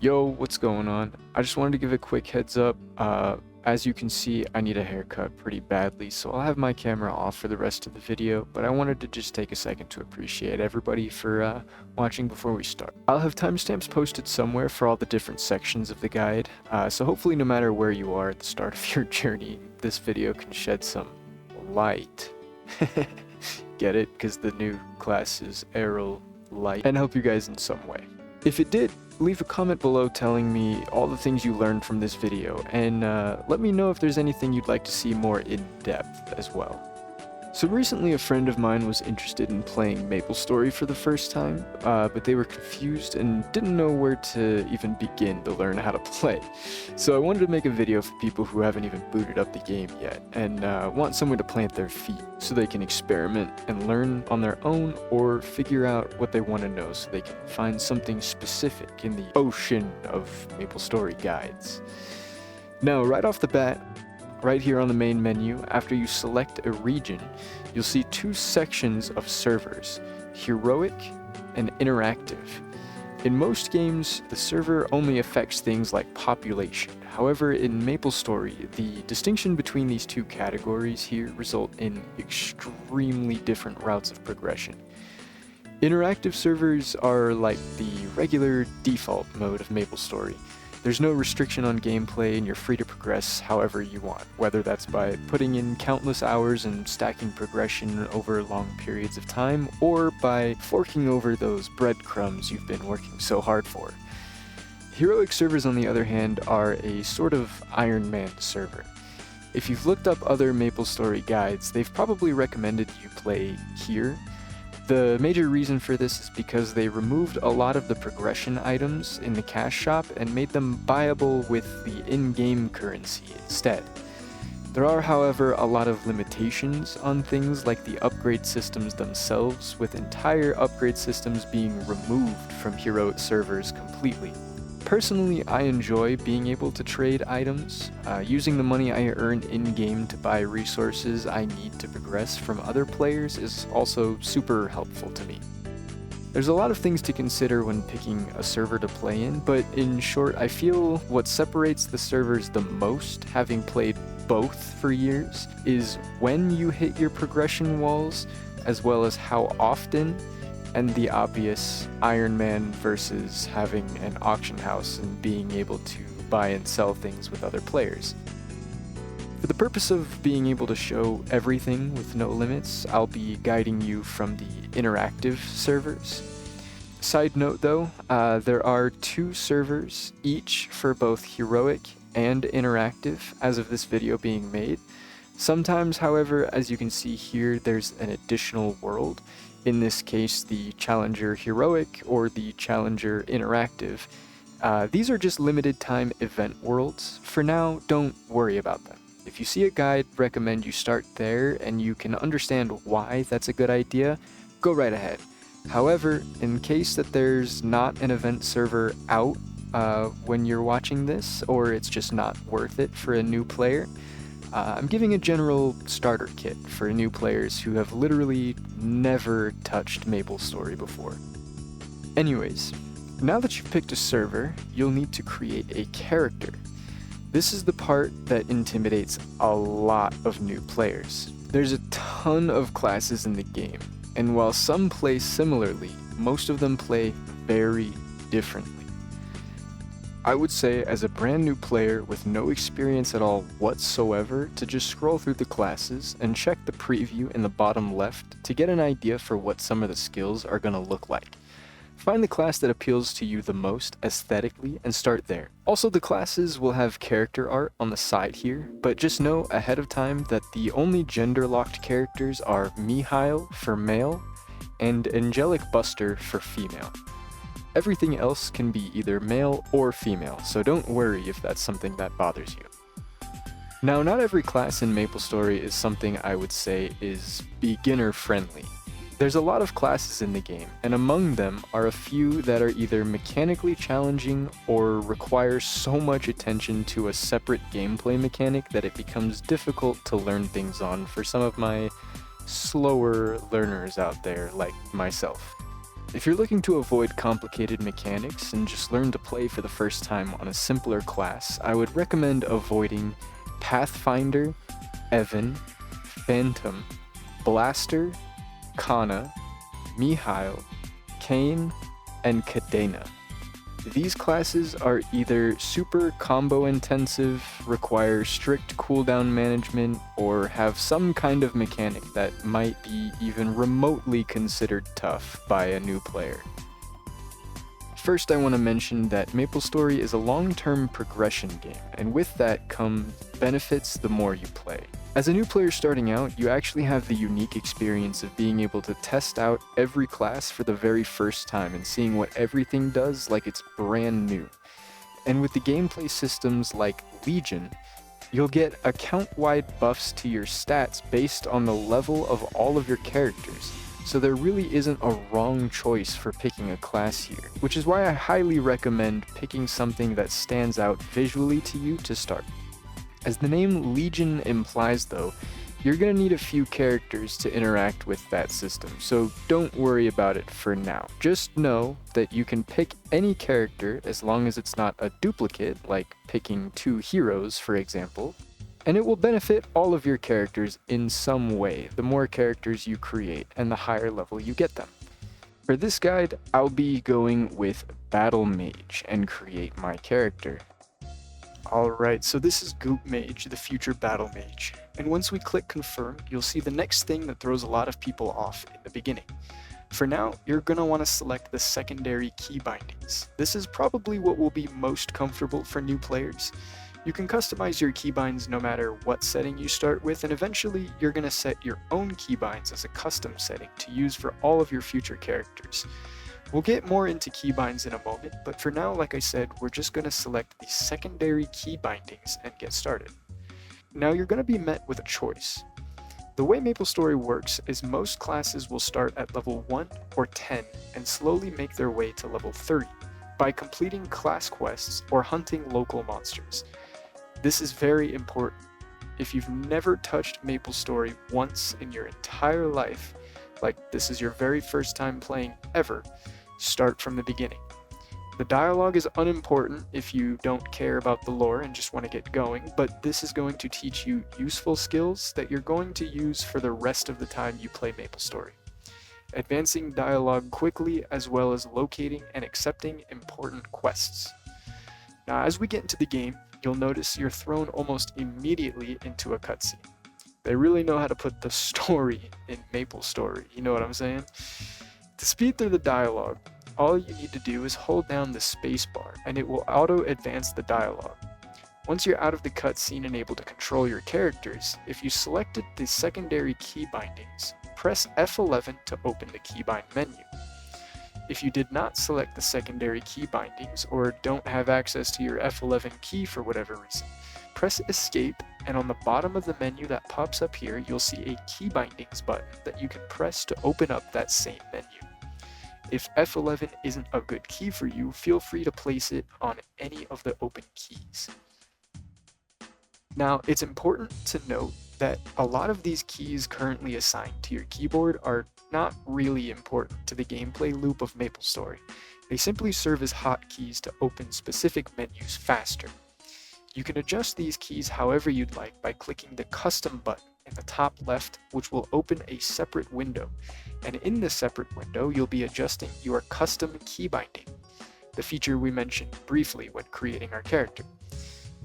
Yo, what's going on? I just wanted to give a quick heads up. As you can see, I need a haircut pretty badly, so I'll have my camera off for the rest of the video, but I wanted to just take a second to appreciate everybody for watching before we start. I'll have timestamps posted somewhere for all the different sections of the guide, so hopefully no matter where you are at the start of your journey, this video can shed some light. Get it? Because the new class is Aero Light, and help you guys in some way. If it did, leave a comment below telling me all the things you learned from this video, and let me know if there's anything you'd like to see more in depth as well. So recently a friend of mine was interested in playing Maplestory for the first time, but they were confused and didn't know where to even begin to learn how to play. So I wanted to make a video for people who haven't even booted up the game yet, and want somewhere to plant their feet so they can experiment and learn on their own, or figure out what they want to know so they can find something specific in the ocean of Maplestory guides. Now, right off the bat, right here on the main menu, after you select a region, you'll see two sections of servers, Heroic and Interactive. In most games, the server only affects things like population. However, in Maplestory, the distinction between these two categories here result in extremely different routes of progression. Interactive servers are like the regular default mode of Maplestory. There's no restriction on gameplay, and you're free to progress however you want, whether that's by putting in countless hours and stacking progression over long periods of time, or by forking over those breadcrumbs you've been working so hard for. Heroic servers, on the other hand, are a sort of Iron Man server. If you've looked up other Maplestory guides, they've probably recommended you play here. The major reason for this is because they removed a lot of the progression items in the cash shop and made them buyable with the in-game currency instead. There are, however, a lot of limitations on things like the upgrade systems themselves, with entire upgrade systems being removed from Heroic servers completely. Personally, I enjoy being able to trade items. Using the money I earn in-game to buy resources I need to progress from other players is also super helpful to me. There's a lot of things to consider when picking a server to play in, but in short, I feel what separates the servers the most, having played both for years, is when you hit your progression walls, as well as how often, and the obvious Iron Man versus having an auction house and being able to buy and sell things with other players. For the purpose of being able to show everything with no limits, I'll be guiding you from the interactive servers. Side note though, there are two servers, each for both Heroic and Interactive, as of this video being made. Sometimes, however, as you can see here, there's an additional world. In this case, the Challenger Heroic or the Challenger Interactive. These are just limited time event worlds. For now, don't worry about them. If you see a guide, recommend you start there and you can understand why that's a good idea, go right ahead. However, in case that there's not an event server out when you're watching this, or it's just not worth it for a new player, I'm giving a general starter kit for new players who have literally never touched Maplestory before. Anyways, now that you've picked a server, you'll need to create a character. This is the part that intimidates a lot of new players. There's a ton of classes in the game, and while some play similarly, most of them play very differently. I would say, as a brand new player with no experience at all whatsoever, to just scroll through the classes and check the preview in the bottom left to get an idea for what some of the skills are going to look like. Find the class that appeals to you the most aesthetically and start there. Also, the classes will have character art on the side here, but just know ahead of time that the only gender-locked characters are Mihail for male and Angelic Buster for female. Everything else can be either male or female, so don't worry if that's something that bothers you. Now, not every class in Maplestory is something I would say is beginner-friendly. There's a lot of classes in the game, and among them are a few that are either mechanically challenging or require so much attention to a separate gameplay mechanic that it becomes difficult to learn things on for some of my slower learners out there like myself. If you're looking to avoid complicated mechanics and just learn to play for the first time on a simpler class, I would recommend avoiding Pathfinder, Evan, Phantom, Blaster, Kana, Mihail, Kane, and Kadena. These classes are either super combo intensive, require strict cooldown management, or have some kind of mechanic that might be even remotely considered tough by a new player. First, I want to mention that Maplestory is a long-term progression game, and with that come benefits the more you play. As a new player starting out, you actually have the unique experience of being able to test out every class for the very first time and seeing what everything does like it's brand new. And with the gameplay systems like Legion, you'll get account-wide buffs to your stats based on the level of all of your characters. So there really isn't a wrong choice for picking a class here, which is why I highly recommend picking something that stands out visually to you to start. As the name Legion implies though, you're going to need a few characters to interact with that system, so don't worry about it for now. Just know that you can pick any character as long as it's not a duplicate, like picking 2 heroes for example, and it will benefit all of your characters in some way, the more characters you create and the higher level you get them. For this guide, I'll be going with Battle Mage and create my character. Alright, so this is Goop Mage, the future Battle Mage, and once we click confirm, you'll see the next thing that throws a lot of people off in the beginning. For now, you're going to want to select the secondary key bindings. This is probably what will be most comfortable for new players. You can customize your keybinds no matter what setting you start with, and eventually you're going to set your own keybinds as a custom setting to use for all of your future characters. We'll get more into keybinds in a moment, but for now, like I said, we're just going to select the secondary key bindings and get started. Now you're going to be met with a choice. The way Maplestory works is most classes will start at level 1 or 10 and slowly make their way to level 30 by completing class quests or hunting local monsters. This is very important. If you've never touched Maplestory once in your entire life, like this is your very first time playing ever, start from the beginning. The dialogue is unimportant if you don't care about the lore and just want to get going, but this is going to teach you useful skills that you're going to use for the rest of the time you play Maplestory. Advancing dialogue quickly as well as locating and accepting important quests. Now as we get into the game, you'll notice you're thrown almost immediately into a cutscene. They really know how to put the story in Maplestory, you know what I'm saying? To speed through the dialogue, all you need to do is hold down the spacebar and it will auto-advance the dialogue. Once you're out of the cutscene and able to control your characters, if you selected the secondary key bindings, press F11 to open the keybind menu. If you did not select the secondary key bindings or don't have access to your F11 key for whatever reason, press Escape, and on the bottom of the menu that pops up here, you'll see a key bindings button that you can press to open up that same menu. If F11 isn't a good key for you, feel free to place it on any of the open keys. Now, it's important to note that a lot of these keys currently assigned to your keyboard are not really important to the gameplay loop of Maplestory. They simply serve as hotkeys to open specific menus faster. You can adjust these keys however you'd like by clicking the custom button in the top left, which will open a separate window. And in this separate window, you'll be adjusting your custom key binding, the feature we mentioned briefly when creating our character.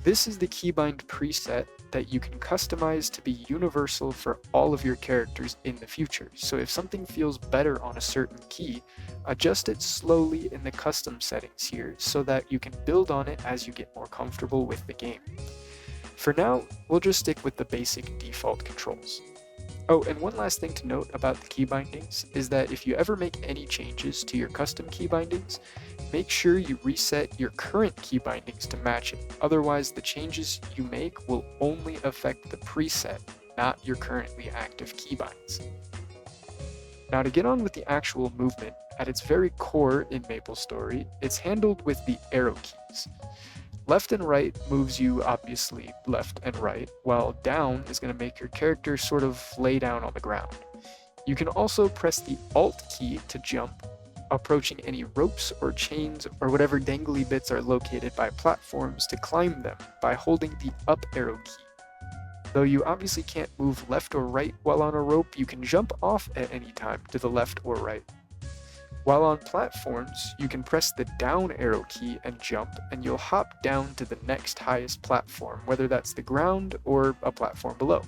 This is the keybind preset that you can customize to be universal for all of your characters in the future. So if something feels better on a certain key, adjust it slowly in the custom settings here so that you can build on it as you get more comfortable with the game. For now, we'll just stick with the basic default controls. Oh, and one last thing to note about the key bindings is that if you ever make any changes to your custom key bindings, make sure you reset your current key bindings to match it. Otherwise, the changes you make will only affect the preset, not your currently active keybinds. Now to get on with the actual movement, at its very core in Maplestory, it's handled with the arrow keys. Left and right moves you obviously left and right, while down is going to make your character sort of lay down on the ground. You can also press the Alt key to jump, approaching any ropes or chains or whatever dangly bits are located by platforms to climb them by holding the up arrow key. Though you obviously can't move left or right while on a rope, you can jump off at any time to the left or right. While on platforms, you can press the down arrow key and jump, and you'll hop down to the next highest platform, whether that's the ground or a platform below.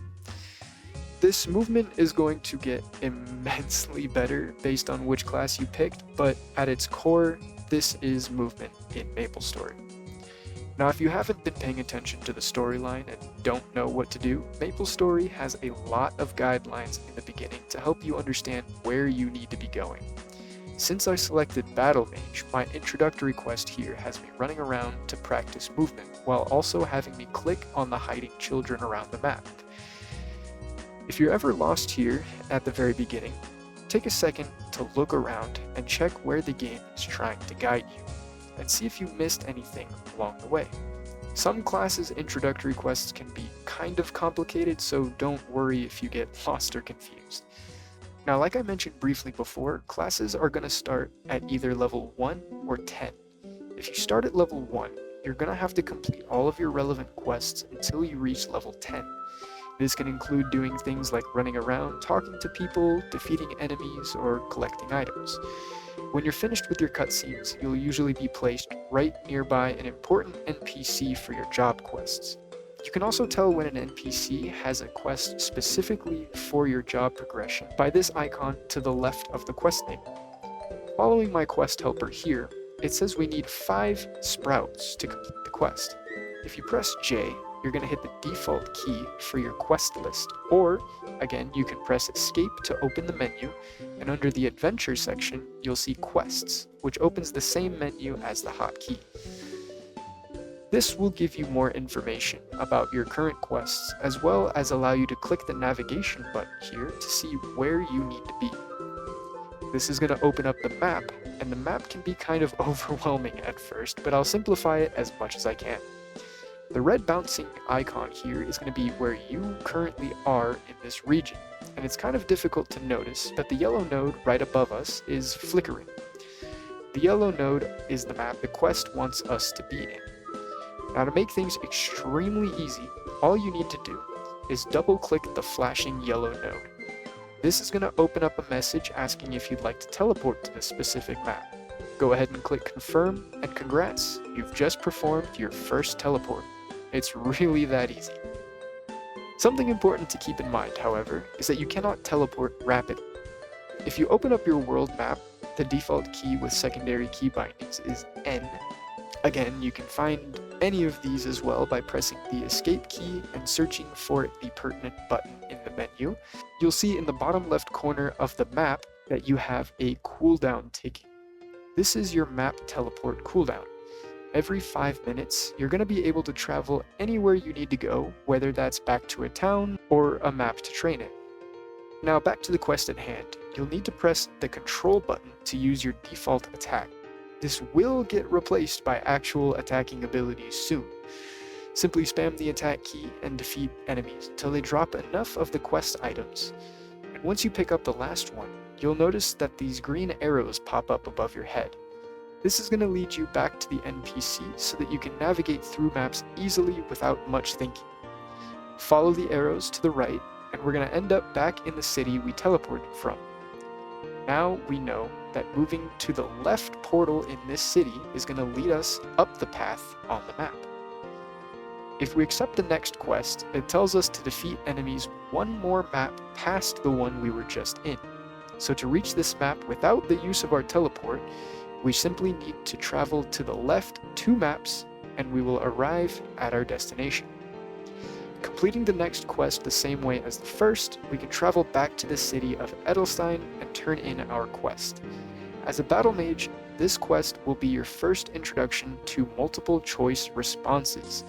This movement is going to get immensely better based on which class you picked, but at its core, this is movement in Maplestory. Now, if you haven't been paying attention to the storyline and don't know what to do, Maplestory has a lot of guidelines in the beginning to help you understand where you need to be going. Since I selected Battle Mage, my introductory quest here has me running around to practice movement, while also having me click on the hiding children around the map. If you're ever lost here at the very beginning, take a second to look around and check where the game is trying to guide you, and see if you missed anything along the way. Some classes' introductory quests can be kind of complicated, so don't worry if you get lost or confused. Now, like I mentioned briefly before, classes are going to start at either level 1 or 10. If you start at level 1, you're going to have to complete all of your relevant quests until you reach level 10. This can include doing things like running around, talking to people, defeating enemies, or collecting items. When you're finished with your cutscenes, you'll usually be placed right nearby an important NPC for your job quests. You can also tell when an NPC has a quest specifically for your job progression by this icon to the left of the quest name. Following my quest helper here, it says we need 5 sprouts to complete the quest. If you press J, you're going to hit the default key for your quest list, or, again, you can press Escape to open the menu, and under the Adventure section, you'll see Quests, which opens the same menu as the hotkey. This will give you more information about your current quests, as well as allow you to click the navigation button here to see where you need to be. This is going to open up the map, and the map can be kind of overwhelming at first, but I'll simplify it as much as I can. The red bouncing icon here is going to be where you currently are in this region, and it's kind of difficult to notice that the yellow node right above us is flickering. The yellow node is the map the quest wants us to be in. Now, to make things extremely easy, all you need to do is double-click the flashing yellow node. This is going to open up a message asking if you'd like to teleport to this specific map. Go ahead and click confirm, and congrats, you've just performed your first teleport. It's really that easy. Something important to keep in mind, however, is that you cannot teleport rapidly. If you open up your world map, the default key with secondary key bindings is N. Again, you can find any of these as well by pressing the escape key and searching for the pertinent button in the menu. You'll see in the bottom left corner of the map that you have a cooldown ticking. This is your map teleport cooldown. Every 5 minutes, you're going to be able to travel anywhere you need to go, whether that's back to a town or a map to train in. Now back to the quest at hand, you'll need to press the control button to use your default attack. This will get replaced by actual attacking abilities soon. Simply spam the attack key and defeat enemies until they drop enough of the quest items. And once you pick up the last one, you'll notice that these green arrows pop up above your head. This is going to lead you back to the NPC so that you can navigate through maps easily without much thinking. Follow the arrows to the right, and we're going to end up back in the city we teleported from. Now we know that moving to the left portal in this city is going to lead us up the path on the map. If we accept the next quest, it tells us to defeat enemies one more map past the one we were just in. So to reach this map without the use of our teleport, we simply need to travel to the left 2 maps and we will arrive at our destination. Completing the next quest the same way as the first, we can travel back to the city of Edelstein and turn in our quest. As a battle mage, this quest will be your first introduction to multiple choice responses.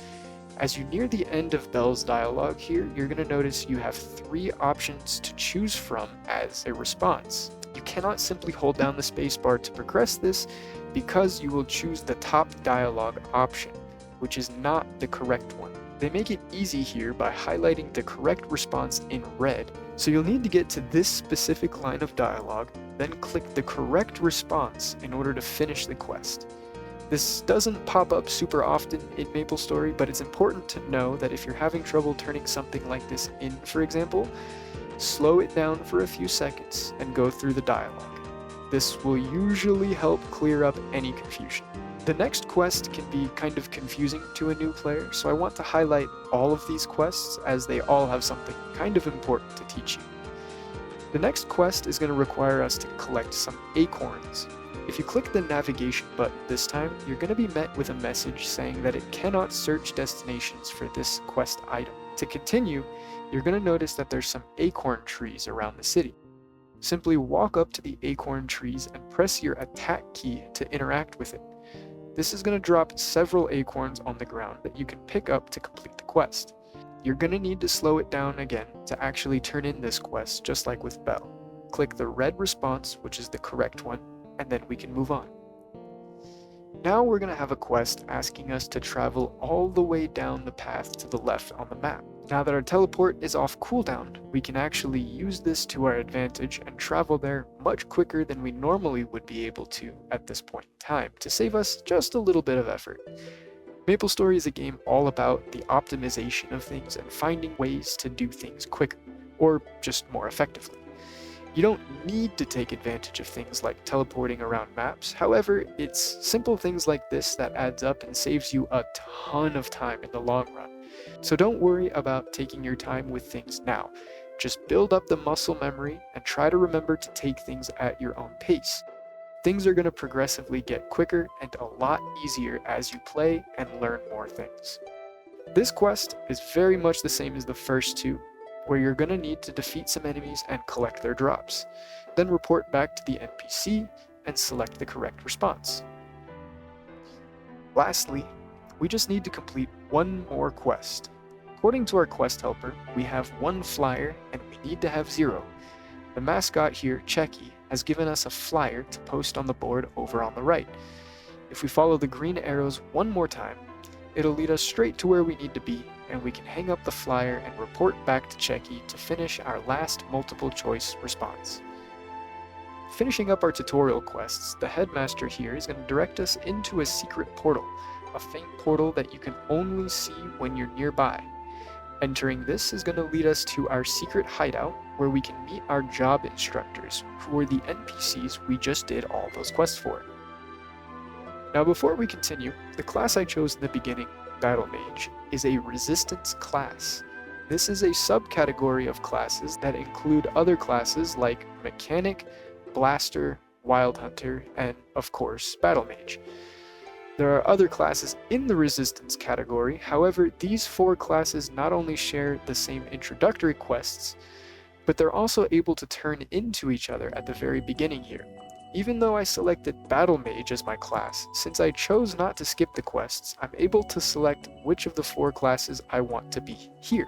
As you near the end of Belle's dialogue here, you're going to notice you have 3 options to choose from as a response. You cannot simply hold down the spacebar to progress this because you will choose the top dialogue option, which is not the correct one. They make it easy here by highlighting the correct response in red, so you'll need to get to this specific line of dialogue, then click the correct response in order to finish the quest. This doesn't pop up super often in Maplestory, but it's important to know that if you're having trouble turning something like this in, for example, slow it down for a few seconds and go through the dialogue. This will usually help clear up any confusion. The next quest can be kind of confusing to a new player, so I want to highlight all of these quests as they all have something kind of important to teach you. The next quest is going to require us to collect some acorns. If you click the navigation button this time, you're going to be met with a message saying that it cannot search destinations for this quest item. To continue, you're going to notice that there's some acorn trees around the city. Simply walk up to the acorn trees and press your attack key to interact with it. This is going to drop several acorns on the ground that you can pick up to complete the quest. You're going to need to slow it down again to actually turn in this quest, just like with Belle. Click the red response, which is the correct one, and then we can move on. Now we're going to have a quest asking us to travel all the way down the path to the left on the map. Now that our teleport is off cooldown, we can actually use this to our advantage and travel there much quicker than we normally would be able to at this point in time, to save us just a little bit of effort. Maplestory is a game all about the optimization of things and finding ways to do things quicker, or just more effectively. You don't need to take advantage of things like teleporting around maps. However, it's simple things like this that adds up and saves you a ton of time in the long run. So don't worry about taking your time with things now. Just build up the muscle memory and try to remember to take things at your own pace. Things are going to progressively get quicker and a lot easier as you play and learn more things. This quest is very much the same as the first two, where you're going to need to defeat some enemies and collect their drops. Then report back to the NPC and select the correct response. Lastly, we just need to complete one more quest. According to our quest helper, we have one flyer and we need to have 0. The mascot here, Checky, has given us a flyer to post on the board over on the right. If we follow the green arrows one more time, it'll lead us straight to where we need to be, and we can hang up the flyer and report back to Checky to finish our last multiple choice response. Finishing up our tutorial quests, the headmaster here is going to direct us into a secret portal, a faint portal that you can only see when you're nearby. Entering this is going to lead us to our secret hideout, where we can meet our job instructors, who are the NPCs we just did all those quests for. Now before we continue, the class I chose in the beginning, Battle Mage, is a resistance class. This is a subcategory of classes that include other classes like Mechanic, Blaster, Wild Hunter, and of course, Battle Mage. There are other classes in the resistance category, however, these 4 classes not only share the same introductory quests, but they're also able to turn into each other at the very beginning here. Even though I selected Battle Mage as my class, since I chose not to skip the quests, I'm able to select which of the 4 classes I want to be here.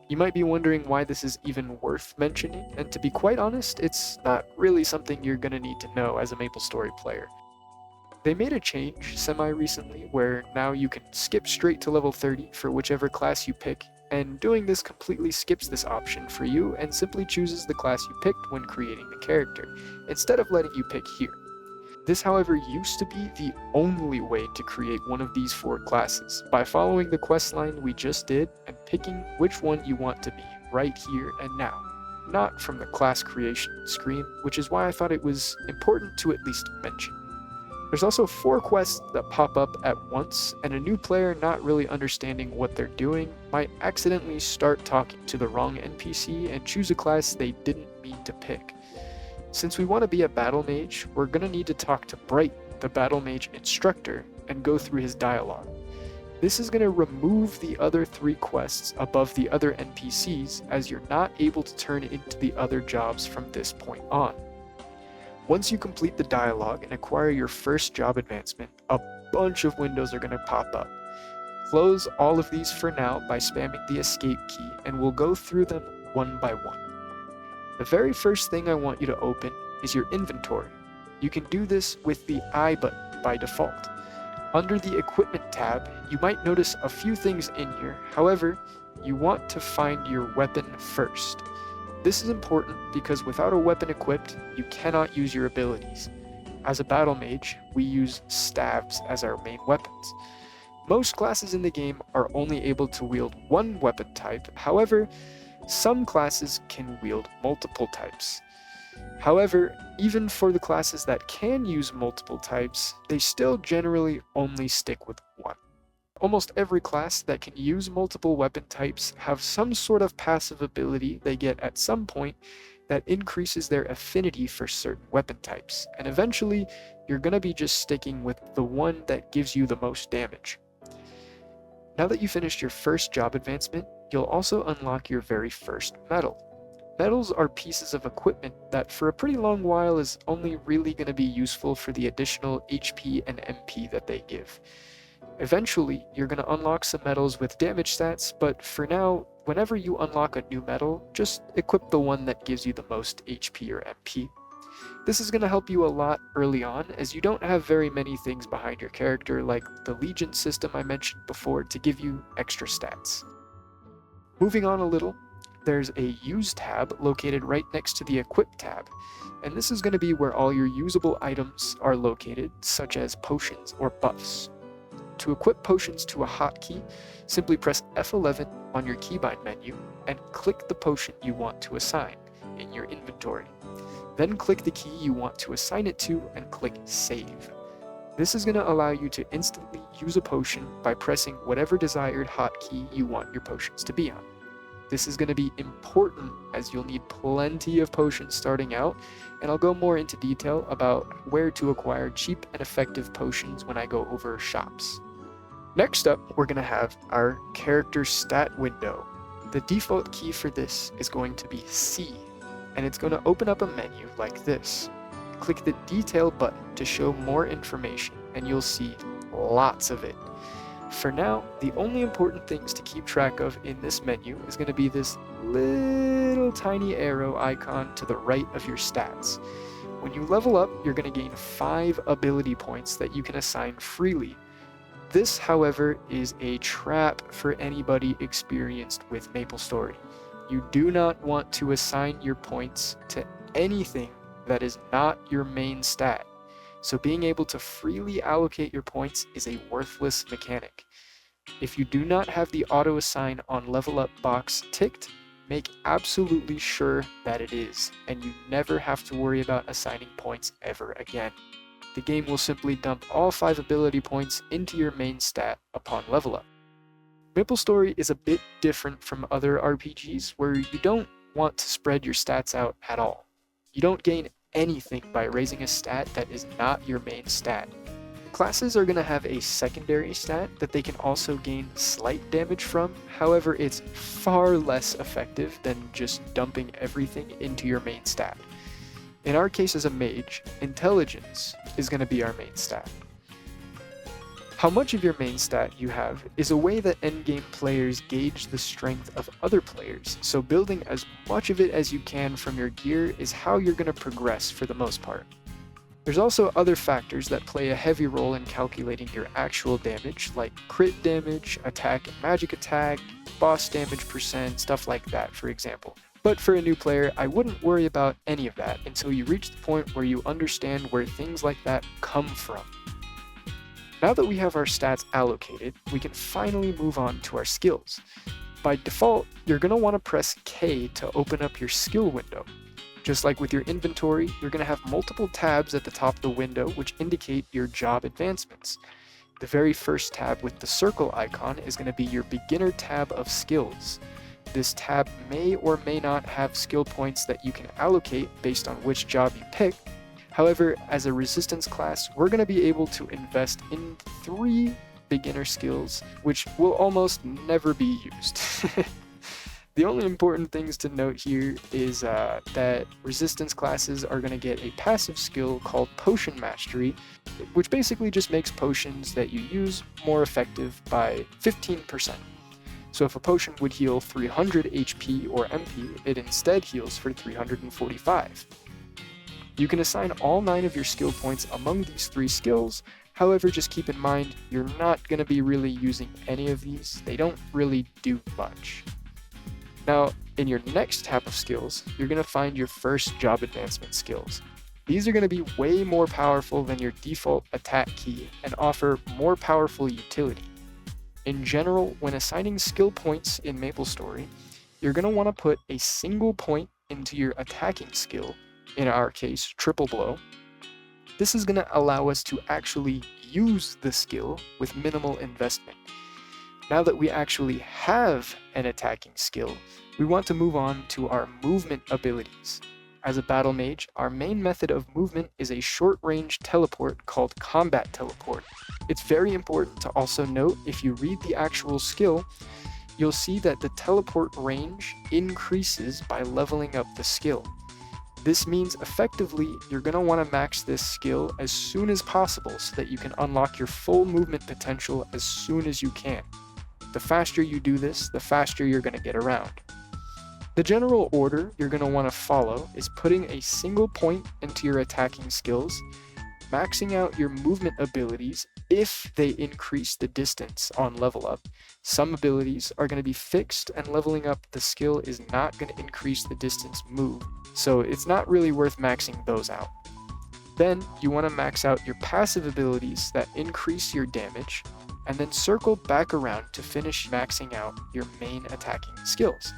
You might be wondering why this is even worth mentioning, and to be quite honest, it's not really something you're going to need to know as a Maplestory player. They made a change semi-recently where now you can skip straight to level 30 for whichever class you pick, and doing this completely skips this option for you and simply chooses the class you picked when creating the character, instead of letting you pick here. This, however, used to be the only way to create one of these 4 classes, by following the questline we just did and picking which one you want to be right here and now, not from the class creation screen, which is why I thought it was important to at least mention. There's also 4 quests that pop up at once, and a new player not really understanding what they're doing might accidentally start talking to the wrong NPC and choose a class they didn't mean to pick. Since we want to be a Battle Mage, we're going to need to talk to Bright, the Battle Mage instructor, and go through his dialogue. This is going to remove the other 3 quests above the other NPCs, as you're not able to turn into the other jobs from this point on. Once you complete the dialogue and acquire your first job advancement, a bunch of windows are going to pop up. Close all of these for now by spamming the escape key, and we'll go through them one by one. The very first thing I want you to open is your inventory. You can do this with the I button by default. Under the equipment tab, you might notice a few things in here, however, you want to find your weapon first. This is important because without a weapon equipped, you cannot use your abilities. As a battle mage, we use staves as our main weapons. Most classes in the game are only able to wield one weapon type, however, some classes can wield multiple types. However, even for the classes that can use multiple types, they still generally only stick with one. Almost every class that can use multiple weapon types have some sort of passive ability they get at some point that increases their affinity for certain weapon types, and eventually you're going to be just sticking with the one that gives you the most damage. Now that you finished your first job advancement, you'll also unlock your very first medal. Medals are pieces of equipment that for a pretty long while is only really going to be useful for the additional HP and MP that they give. Eventually, you're going to unlock some medals with damage stats, but for now, whenever you unlock a new medal, just equip the one that gives you the most HP or MP. This is going to help you a lot early on, as you don't have very many things behind your character like the Legion system I mentioned before to give you extra stats. Moving on a little, there's a Use tab located right next to the Equip tab, and this is going to be where all your usable items are located, such as potions or buffs. To equip potions to a hotkey, simply press F11 on your keybind menu and click the potion you want to assign in your inventory. Then click the key you want to assign it to and click Save. This is going to allow you to instantly use a potion by pressing whatever desired hotkey you want your potions to be on. This is going to be important as you'll need plenty of potions starting out, and I'll go more into detail about where to acquire cheap and effective potions when I go over shops. Next up, we're going to have our character stat window. The default key for this is going to be C, and it's going to open up a menu like this. Click the detail button to show more information, and you'll see lots of it. For now, the only important things to keep track of in this menu is going to be this little tiny arrow icon to the right of your stats. When you level up, you're going to gain 5 ability points that you can assign freely. This, however, is a trap for anybody experienced with Maplestory. You do not want to assign your points to anything that is not your main stat. So being able to freely allocate your points is a worthless mechanic. If you do not have the auto assign on level up box ticked, make absolutely sure that it is, and you never have to worry about assigning points ever again. The game will simply dump all 5 ability points into your main stat upon level up. Maplestory is a bit different from other RPGs where you don't want to spread your stats out at all. You don't gain anything by raising a stat that is not your main stat. Classes are going to have a secondary stat that they can also gain slight damage from, however it's far less effective than just dumping everything into your main stat. In our case as a mage, intelligence is going to be our main stat. How much of your main stat you have is a way that endgame players gauge the strength of other players, so building as much of it as you can from your gear is how you're going to progress for the most part. There's also other factors that play a heavy role in calculating your actual damage, like crit damage, attack and magic attack, boss damage percent, stuff like that, for example. But for a new player, I wouldn't worry about any of that until you reach the point where you understand where things like that come from. Now that we have our stats allocated, we can finally move on to our skills. By default, you're going to want to press K to open up your skill window. Just like with your inventory, you're going to have multiple tabs at the top of the window which indicate your job advancements. The very first tab with the circle icon is going to be your beginner tab of skills. This tab may or may not have skill points that you can allocate based on which job you pick. However, as a resistance class, we're going to be able to invest in 3 beginner skills, which will almost never be used. The only important things to note here is that resistance classes are going to get a passive skill called Potion Mastery, which basically just makes potions that you use more effective by 15%. So if a potion would heal 300 HP or MP, it instead heals for 345. You can assign all 9 of your skill points among these 3 skills, however just keep in mind you're not going to be really using any of these, they don't really do much. Now, In your next tab of skills, you're going to find your first job advancement skills. These are going to be way more powerful than your default attack key and offer more powerful utility. In general, when assigning skill points in Maplestory, you're going to want to put a single point into your attacking skill, in our case, triple blow. This is going to allow us to actually use the skill with minimal investment. Now that we actually have an attacking skill, we want to move on to our movement abilities. As a battle mage, our main method of movement is a short-range teleport called combat teleport. It's very important to also note, if you read the actual skill, you'll see that the teleport range increases by leveling up the skill. This means effectively you're going to want to max this skill as soon as possible so that you can unlock your full movement potential as soon as you can. The faster you do this, the faster you're going to get around. The general order you're going to want to follow is putting a single point into your attacking skills, maxing out your movement abilities if they increase the distance on level up. Some abilities are going to be fixed, and leveling up the skill is not going to increase the distance moved, so it's not really worth maxing those out. Then you want to max out your passive abilities that increase your damage, and then circle back around to finish maxing out your main attacking skills.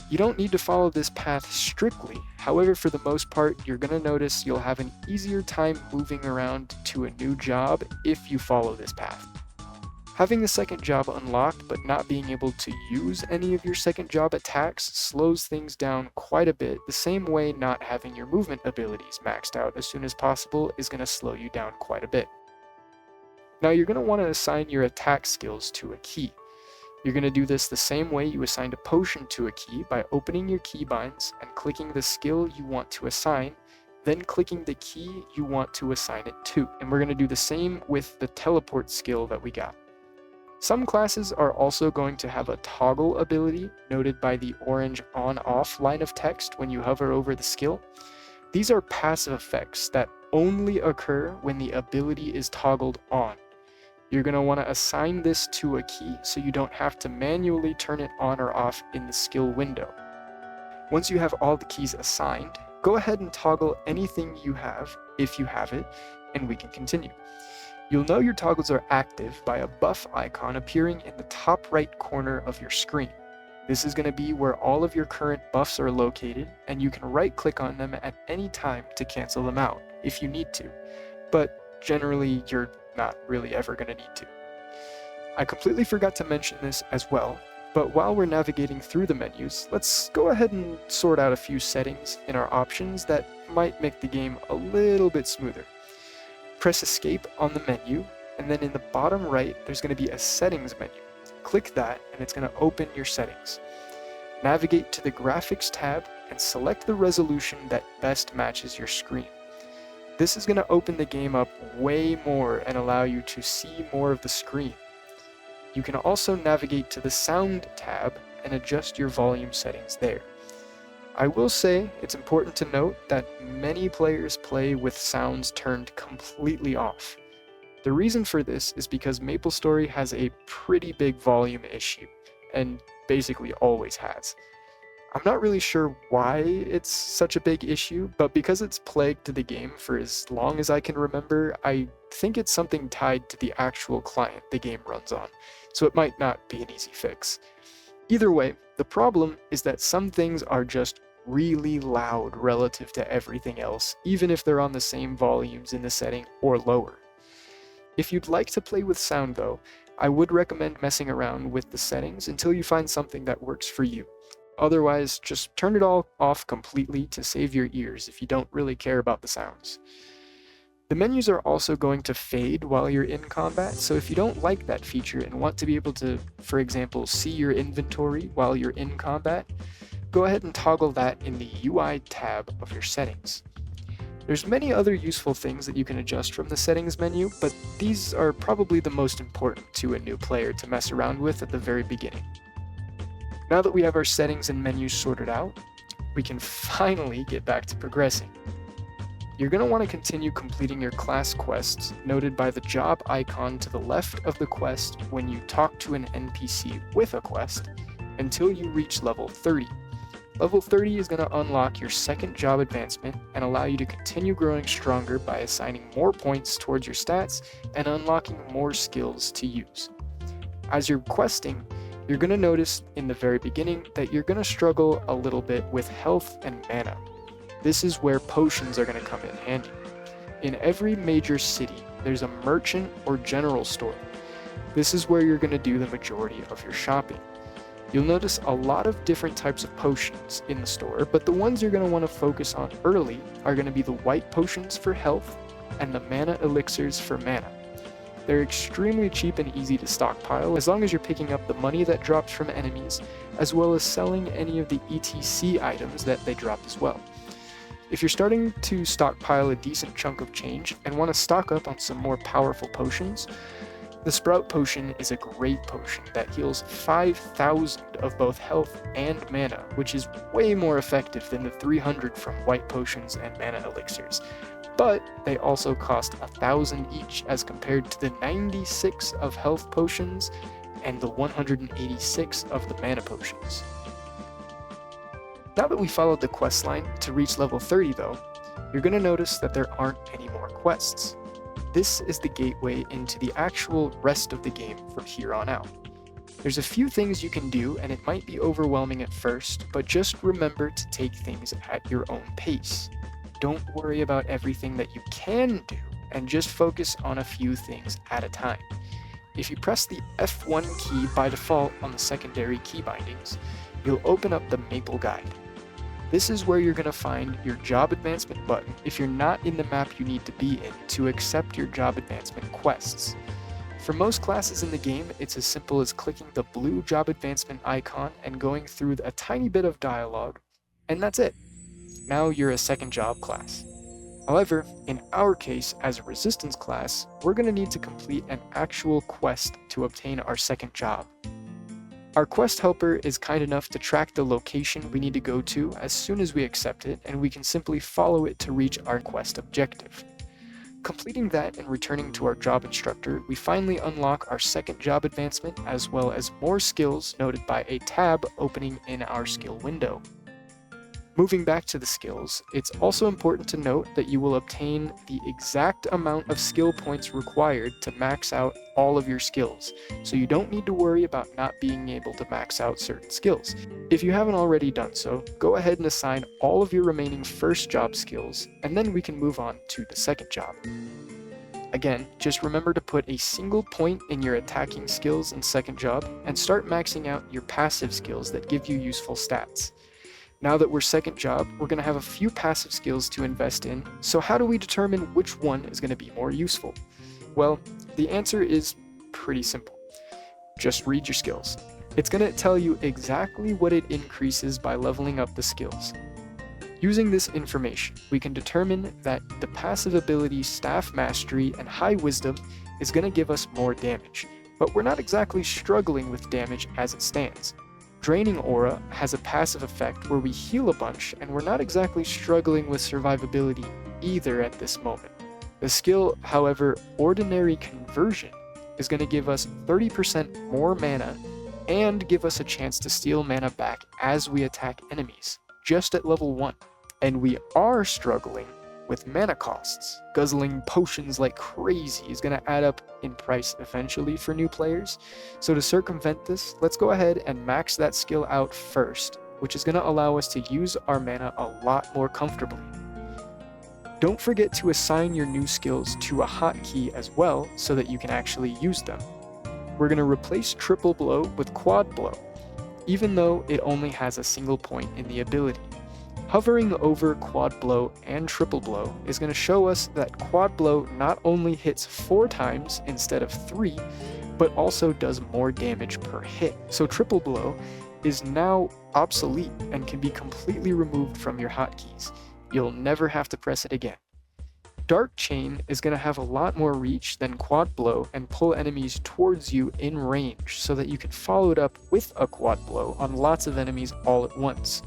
You don't need to follow this path strictly, however for the most part you're going to notice you'll have an easier time moving around to a new job if you follow this path. Having the second job unlocked but not being able to use any of your second job attacks slows things down quite a bit, the same way not having your movement abilities maxed out as soon as possible is going to slow you down quite a bit. Now you're going to want to assign your attack skills to a key. You're going to do this the same way you assigned a potion to a key, by opening your keybinds and clicking the skill you want to assign, then clicking the key you want to assign it to. And we're going to do the same with the teleport skill that we got. Some classes are also going to have a toggle ability, noted by the orange on-off line of text when you hover over the skill. These are passive effects that only occur when the ability is toggled on. You're going to want to assign this to a key so you don't have to manually turn it on or off in the skill window. Once you have all the keys assigned, go ahead and toggle anything you have, if you have it, and we can continue. You'll know your toggles are active by a buff icon appearing in the top right corner of your screen. This is going to be where all of your current buffs are located, and you can right-click on them at any time to cancel them out, if you need to. But generally, you're not really ever going to need to. I completely forgot to mention this as well, but while we're navigating through the menus, let's go ahead and sort out a few settings in our options that might make the game a little bit smoother. Press escape on the menu, and then in the bottom right there's going to be a settings menu. Click that and it's going to open your settings. Navigate to the graphics tab and select the resolution that best matches your screen. This is going to open the game up way more and allow you to see more of the screen. You can also navigate to the sound tab and adjust your volume settings there. I will say it's important to note that many players play with sounds turned completely off. The reason for this is because Maplestory has a pretty big volume issue, and basically always has. I'm not really sure why it's such a big issue, but because it's plagued the game for as long as I can remember, I think it's something tied to the actual client the game runs on, so it might not be an easy fix. Either way, the problem is that some things are just really loud relative to everything else, even if they're on the same volumes in the setting or lower. If you'd like to play with sound though, I would recommend messing around with the settings until you find something that works for you. Otherwise, just turn it all off completely to save your ears if you don't really care about the sounds. The menus are also going to fade while you're in combat, so if you don't like that feature and want to be able to, for example, see your inventory while you're in combat, go ahead and toggle that in the UI tab of your settings. There's many other useful things that you can adjust from the settings menu, but these are probably the most important to a new player to mess around with at the very beginning. Now that we have our settings and menus sorted out, we can finally get back to progressing. You're going to want to continue completing your class quests, noted by the job icon to the left of the quest when you talk to an NPC with a quest, until you reach level 30. Level 30 is going to unlock your second job advancement and allow you to continue growing stronger by assigning more points towards your stats and unlocking more skills to use. As you're questing, you're going to notice in the very beginning that you're going to struggle a little bit with health and mana. This is where potions are going to come in handy. In every major city, there's a merchant or general store. This is where you're going to do the majority of your shopping. You'll notice a lot of different types of potions in the store, but the ones you're going to want to focus on early are going to be the white potions for health and the mana elixirs for mana. They're extremely cheap and easy to stockpile as long as you're picking up the money that drops from enemies, as well as selling any of the ETC items that they drop as well. If you're starting to stockpile a decent chunk of change and want to stock up on some more powerful potions, the Sprout Potion is a great potion that heals 5,000 of both health and mana, which is way more effective than the 300 from white potions and mana elixirs. But they also cost 1,000 each as compared to the 96 of health potions and the 186 of the mana potions. Now that we followed the quest line to reach level 30 though, you're going to notice that there aren't any more quests. This is the gateway into the actual rest of the game from here on out. There's a few things you can do and it might be overwhelming at first, but just remember to take things at your own pace. Don't worry about everything that you can do and just focus on a few things at a time. If you press the F1 key by default on the secondary key bindings, you'll open up the Maple Guide. This is where you're going to find your job advancement button if you're not in the map you need to be in to accept your job advancement quests. For most classes in the game, it's as simple as clicking the blue job advancement icon and going through a tiny bit of dialogue, and that's it. Now you're a second job class. However, in our case, as a resistance class, we're going to need to complete an actual quest to obtain our second job. Our quest helper is kind enough to track the location we need to go to as soon as we accept it, and we can simply follow it to reach our quest objective. Completing that and returning to our job instructor, we finally unlock our second job advancement as well as more skills noted by a tab opening in our skill window. Moving back to the skills, it's also important to note that you will obtain the exact amount of skill points required to max out all of your skills, so you don't need to worry about not being able to max out certain skills. If you haven't already done so, go ahead and assign all of your remaining first job skills, and then we can move on to the second job. Again, just remember to put a single point in your attacking skills in second job, and start maxing out your passive skills that give you useful stats. Now that we're second job, we're going to have a few passive skills to invest in, so how do we determine which one is going to be more useful? Well, the answer is pretty simple. Just read your skills. It's going to tell you exactly what it increases by leveling up the skills. Using this information, we can determine that the passive ability Staff Mastery and High Wisdom is going to give us more damage, but we're not exactly struggling with damage as it stands. Draining Aura has a passive effect where we heal a bunch, and we're not exactly struggling with survivability either at this moment. The skill, however, Ordinary Conversion, is going to give us 30% more mana and give us a chance to steal mana back as we attack enemies, just at level 1. And we are struggling with mana costs. Guzzling potions like crazy is going to add up in price eventually for new players. So to circumvent this, let's go ahead and max that skill out first, which is going to allow us to use our mana a lot more comfortably. Don't forget to assign your new skills to a hotkey as well so that you can actually use them. We're going to replace Triple Blow with Quad Blow, even though it only has a single point in the ability. Hovering over Quad Blow and Triple Blow is going to show us that Quad Blow not only hits 4 times instead of 3, but also does more damage per hit. So Triple Blow is now obsolete and can be completely removed from your hotkeys. You'll never have to press it again. Dark Chain is going to have a lot more reach than Quad Blow and pull enemies towards you in range so that you can follow it up with a Quad Blow on lots of enemies all at once.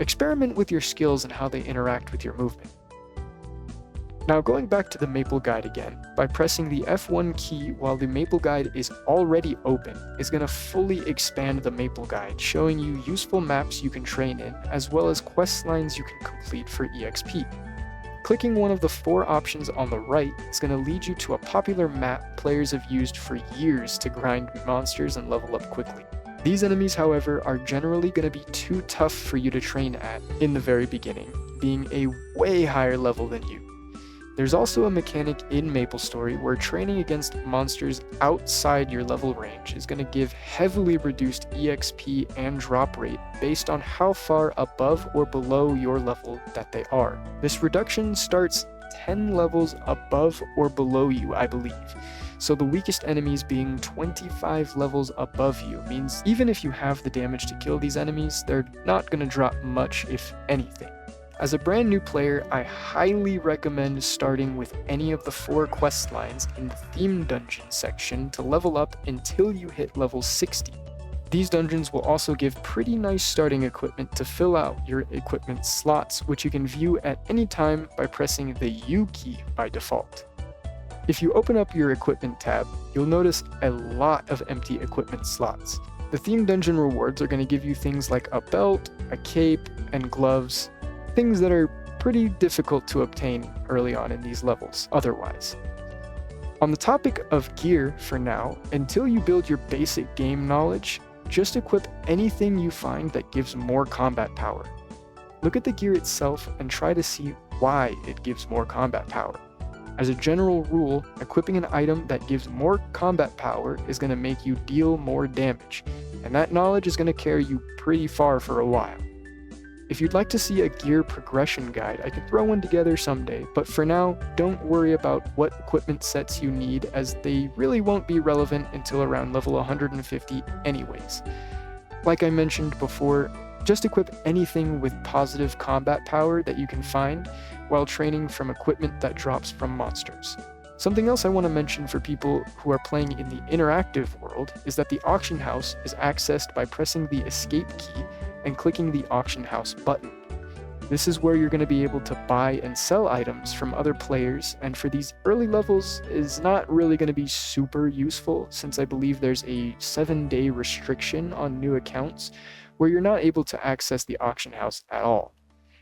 Experiment with your skills and how they interact with your movement. Now going back to the Maple Guide again, by pressing the F1 key while the Maple Guide is already open is going to fully expand the Maple Guide, showing you useful maps you can train in, as well as quest lines you can complete for EXP. Clicking one of the 4 options on the right is going to lead you to a popular map players have used for years to grind monsters and level up quickly. These enemies, however, are generally going to be too tough for you to train at in the very beginning, being a way higher level than you. There's also a mechanic in Maplestory where training against monsters outside your level range is going to give heavily reduced EXP and drop rate based on how far above or below your level that they are. This reduction starts 10 levels above or below you, I believe. So the weakest enemies being 25 levels above you means even if you have the damage to kill these enemies, they're not going to drop much, if anything. As a brand new player, I highly recommend starting with any of the 4 quest lines in the theme dungeon section to level up until you hit level 60. These dungeons will also give pretty nice starting equipment to fill out your equipment slots, which you can view at any time by pressing the U key by default. If you open up your equipment tab, you'll notice a lot of empty equipment slots. The theme dungeon rewards are going to give you things like a belt, a cape, and gloves, things that are pretty difficult to obtain early on in these levels otherwise. On the topic of gear for now, until you build your basic game knowledge, just equip anything you find that gives more combat power. Look at the gear itself and try to see why it gives more combat power. As a general rule, equipping an item that gives more combat power is going to make you deal more damage, and that knowledge is going to carry you pretty far for a while. If you'd like to see a gear progression guide, I could throw one together someday, but for now, don't worry about what equipment sets you need, as they really won't be relevant until around level 150 anyways. Like I mentioned before, just equip anything with positive combat power that you can find while training from equipment that drops from monsters. Something else I want to mention for people who are playing in the interactive world is that the auction house is accessed by pressing the escape key and clicking the auction house button. This is where you're going to be able to buy and sell items from other players, and for these early levels is not really going to be super useful, since I believe there's a 7-day restriction on new accounts where you're not able to access the auction house at all.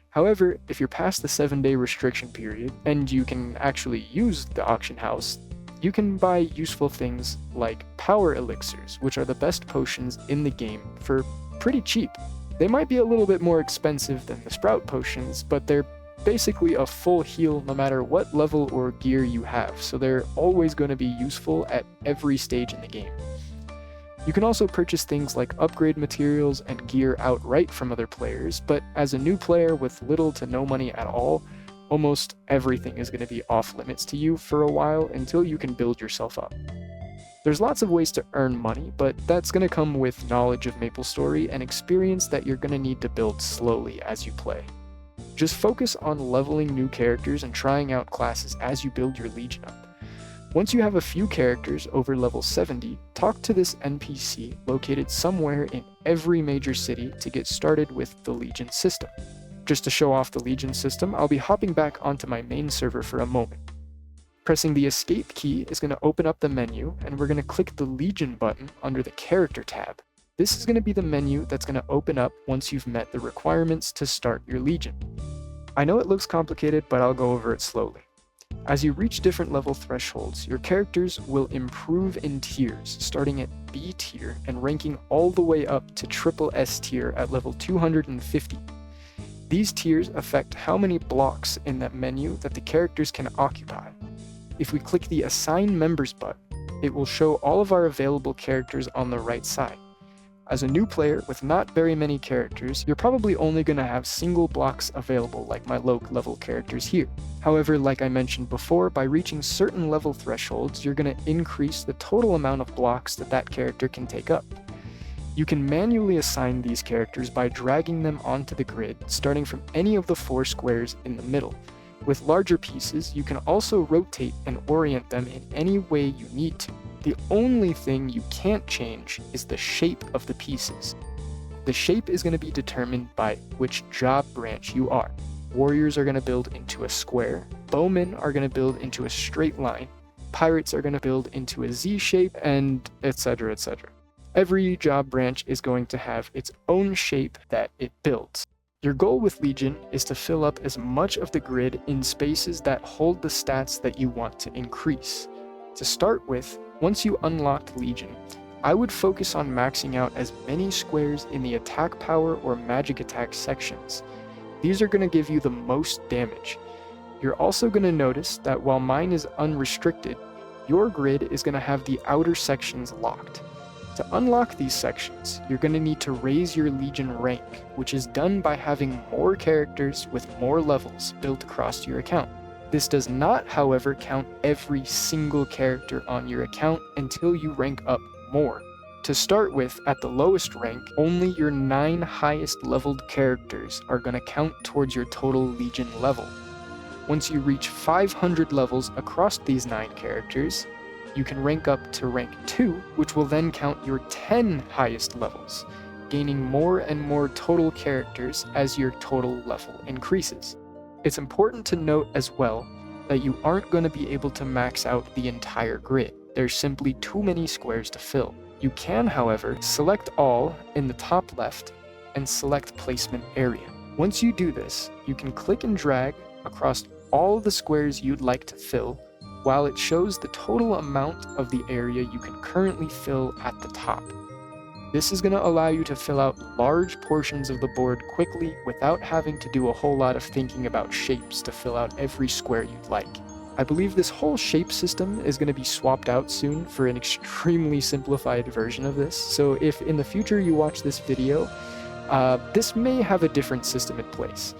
However, if you're past the 7-day restriction period and you can actually use the auction house, you can buy useful things like power elixirs, which are the best potions in the game, for pretty cheap. They might be a little bit more expensive than the sprout potions, but they're basically a full heal no matter what level or gear you have, so they're always going to be useful at every stage in the game. You can also purchase things like upgrade materials and gear outright from other players, but as a new player with little to no money at all, almost everything is going to be off limits to you for a while until you can build yourself up. There's lots of ways to earn money, but that's going to come with knowledge of Maplestory and experience that you're going to need to build slowly as you play. Just focus on leveling new characters and trying out classes as you build your Legion up. Once you have a few characters over level 70, talk to this NPC located somewhere in every major city to get started with the Legion system. Just to show off the Legion system, I'll be hopping back onto my main server for a moment. Pressing the escape key is going to open up the menu, and we're going to click the Legion button under the character tab. This is going to be the menu that's going to open up once you've met the requirements to start your Legion. I know it looks complicated, but I'll go over it slowly. As you reach different level thresholds, your characters will improve in tiers, starting at B tier and ranking all the way up to triple S tier at level 250. These tiers affect how many blocks in that menu that the characters can occupy. If we click the Assign Members button, it will show all of our available characters on the right side. As a new player with not very many characters, you're probably only going to have single blocks available like my low level characters here. However, like I mentioned before, by reaching certain level thresholds, you're going to increase the total amount of blocks that character can take up. You can manually assign these characters by dragging them onto the grid, starting from any of the 4 squares in the middle. With larger pieces, you can also rotate and orient them in any way you need to. The only thing you can't change is the shape of the pieces. The shape is going to be determined by which job branch you are. Warriors are going to build into a square, bowmen are going to build into a straight line, pirates are going to build into a Z shape, and etc, etc. Every job branch is going to have its own shape that it builds. Your goal with Legion is to fill up as much of the grid in spaces that hold the stats that you want to increase. To start with, once you unlocked Legion, I would focus on maxing out as many squares in the attack power or magic attack sections. These are going to give you the most damage. You're also going to notice that while mine is unrestricted, your grid is going to have the outer sections locked. To unlock these sections, you're going to need to raise your Legion rank, which is done by having more characters with more levels built across your account. This does not, however, count every single character on your account until you rank up more. To start with, at the lowest rank, only your 9 highest leveled characters are going to count towards your total Legion level. Once you reach 500 levels across these 9 characters, you can rank up to rank 2, which will then count your 10 highest levels, gaining more and more total characters as your total level increases. It's important to note as well that you aren't going to be able to max out the entire grid. There's simply too many squares to fill. You can, however, select all in the top left and select placement area. Once you do this, you can click and drag across all the squares you'd like to fill, while it shows the total amount of the area you can currently fill at the top. This is going to allow you to fill out large portions of the board quickly without having to do a whole lot of thinking about shapes to fill out every square you'd like. I believe this whole shape system is going to be swapped out soon for an extremely simplified version of this, so if in the future you watch this video, this may have a different system in place.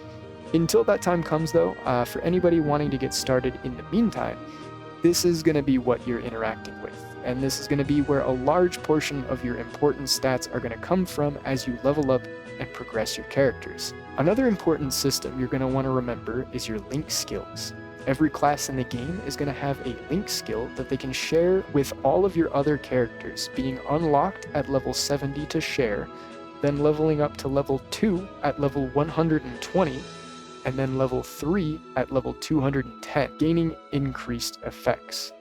Until that time comes though, for anybody wanting to get started in the meantime, this is going to be what you're interacting with, and this is going to be where a large portion of your important stats are going to come from as you level up and progress your characters. Another important system you're going to want to remember is your link skills. Every class in the game is going to have a link skill that they can share with all of your other characters, being unlocked at level 70 to share, then leveling up to level 2 at level 120, and then level 3 at level 210, gaining increased effects.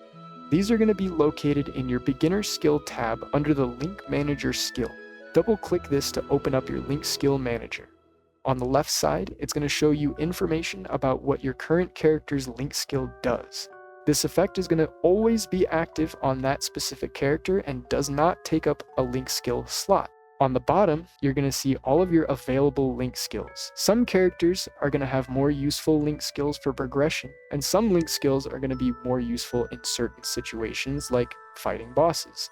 These are going to be located in your beginner skill tab under the link manager skill. Double click this to open up your link skill manager. On the left side, it's going to show you information about what your current character's link skill does. This effect is going to always be active on that specific character and does not take up a link skill slot. On the bottom, you're going to see all of your available link skills. Some characters are going to have more useful link skills for progression, and some link skills are going to be more useful in certain situations like fighting bosses.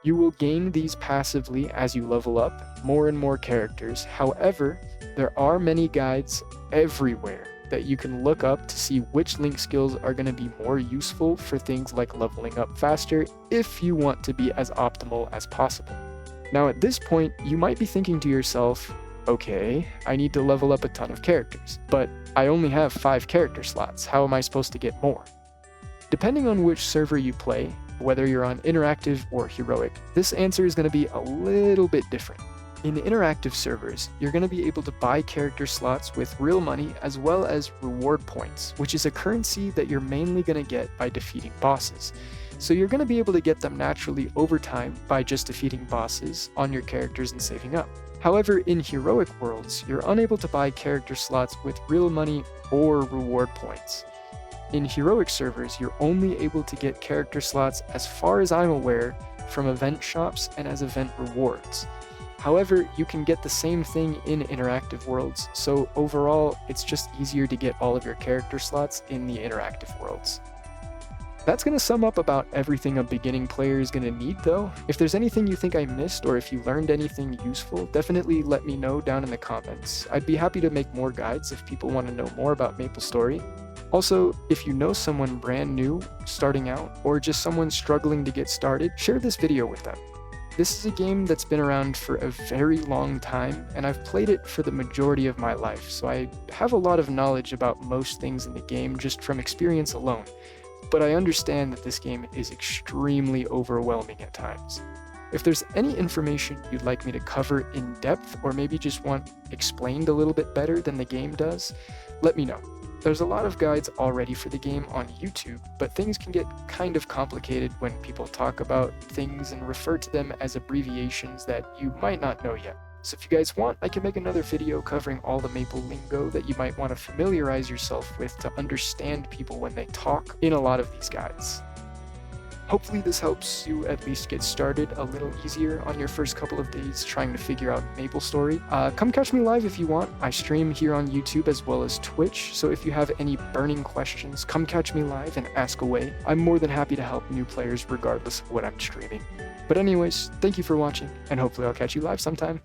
You will gain these passively as you level up more and more characters. However, there are many guides everywhere that you can look up to see which link skills are going to be more useful for things like leveling up faster if you want to be as optimal as possible. Now at this point, you might be thinking to yourself, okay, I need to level up a ton of characters, but I only have 5 character slots. How am I supposed to get more? Depending on which server you play, whether you're on interactive or heroic, this answer is going to be a little bit different. In the interactive servers, you're going to be able to buy character slots with real money as well as reward points, which is a currency that you're mainly going to get by defeating bosses. So you're going to be able to get them naturally over time by just defeating bosses on your characters and saving up. However, in heroic worlds, you're unable to buy character slots with real money or reward points. In heroic servers, you're only able to get character slots, as far as I'm aware, from event shops and as event rewards. However, you can get the same thing in interactive worlds, so overall, it's just easier to get all of your character slots in the interactive worlds. That's going to sum up about everything a beginning player is going to need though. If there's anything you think I missed or if you learned anything useful, definitely let me know down in the comments. I'd be happy to make more guides if people want to know more about Maplestory. Also, if you know someone brand new, starting out, or just someone struggling to get started, share this video with them. This is a game that's been around for a very long time, and I've played it for the majority of my life, so I have a lot of knowledge about most things in the game just from experience alone. But I understand that this game is extremely overwhelming at times. If there's any information you'd like me to cover in depth, or maybe just want explained a little bit better than the game does, let me know. There's a lot of guides already for the game on YouTube, but things can get kind of complicated when people talk about things and refer to them as abbreviations that you might not know yet. So if you guys want, I can make another video covering all the Maple lingo that you might want to familiarize yourself with to understand people when they talk in a lot of these guides. Hopefully this helps you at least get started a little easier on your first couple of days trying to figure out Maplestory. Come catch me live if you want. I stream here on YouTube as well as Twitch, so if you have any burning questions, come catch me live and ask away. I'm more than happy to help new players regardless of what I'm streaming. But anyways, thank you for watching, and hopefully I'll catch you live sometime.